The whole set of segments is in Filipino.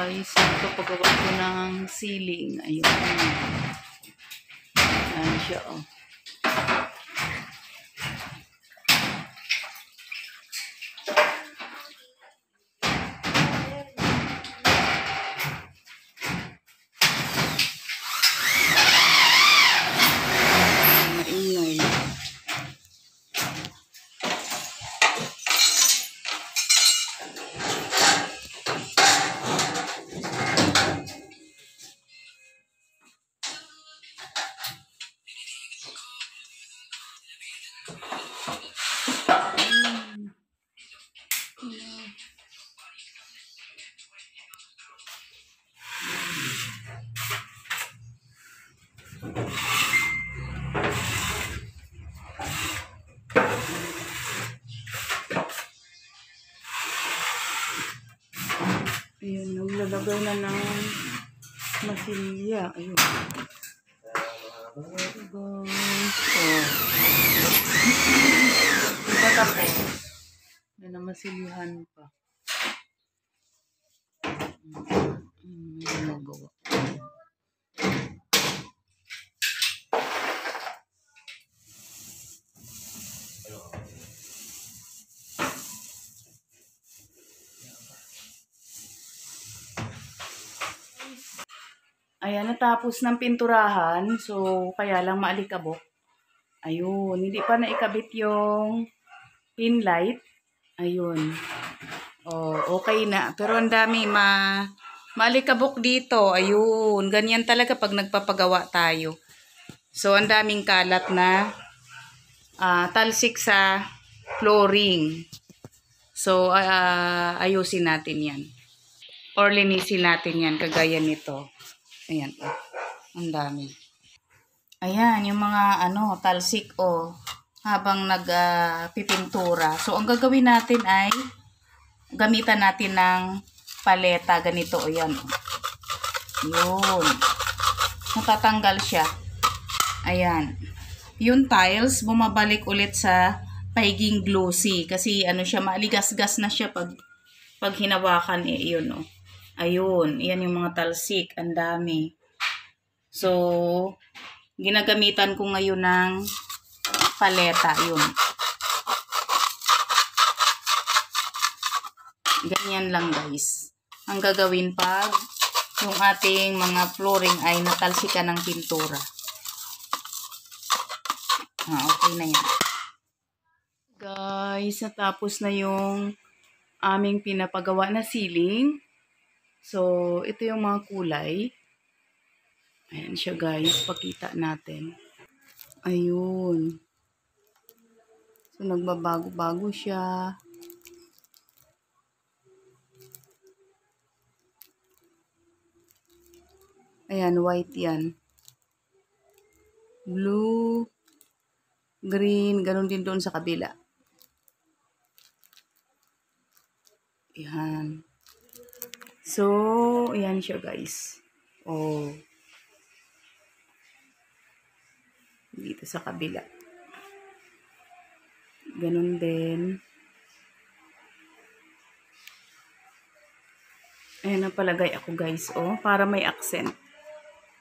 guys, nagpapagawa ko ng ceiling. Ayun. Ayan siya, oh. Maingay. Ayun, naglalagay na ng masilya. Ayun. Guys. Oh. Diba tapos? Yan na masilyahan pa. Nagawa. Ayan, natapos ng pinturahan. So, kaya lang maalikabok. Ayun, hindi pa naikabit yung pin light. Ayun. Oh, okay na. Pero ang dami maalikabok dito. Ayun, ganyan talaga pag nagpapagawa tayo. So, ang daming kalat na talsik sa flooring. So, ayusin natin yan. Or linisin natin yan, kagaya nito. Ayan, ang dami. Ayan, yung mga talsik habang nagpipintura. So, ang gagawin natin ay gamitan natin ng paleta. Ganito, ayan. Yun. Natatanggal siya. Ayan. Yung tiles, bumabalik ulit sa pagiging glossy. Kasi siya, maaligas-gas na siya pag hinawakan. Yun, oh. Ayun, yan yung mga talsik, ang dami. So, ginagamitan ko ngayon ng paleta, yun. Ganyan lang guys. Ang gagawin pag yung ating mga flooring ay natalsikan ng pintura. Okay na yan. Guys, natapos na yung aming pinapagawa na ceiling. So, ito yung mga kulay. Ayan siya guys, pakita natin. Ayun. So, nagbabago-bago siya. Ayan, white yan. Blue, green, ganun din doon sa kabila. Ayan. So, ayan siya guys. Oh. Dito sa kabila. Ganun din. Ayan ang palagay ako guys. Oh, para may accent.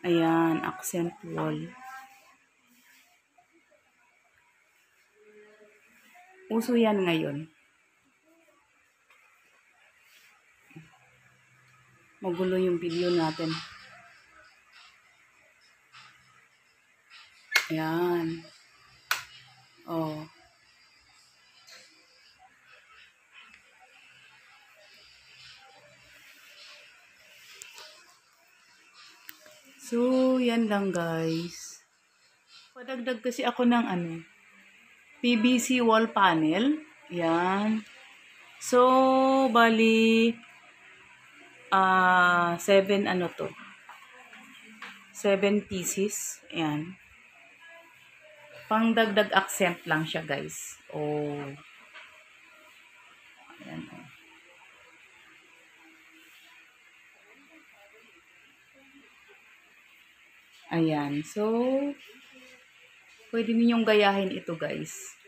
Ayan, accent wall. Uso yan ngayon. Magulo yung video natin. Ayan. Oh. So, yan lang guys. Padagdag kasi ako ng PVC wall panel. Yan. So, bali 7 7 pieces. Ayan. Pangdagdag accent lang siya guys. Oh. Ayan. Ayan. So, pwede ninyong gayahin ito guys.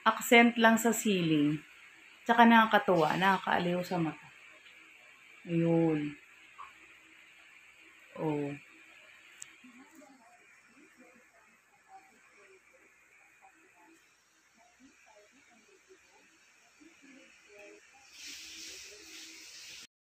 Accent lang sa ceiling. Tsaka nakakatuwa, nakakaaliw sa mata. Ayun. Oh.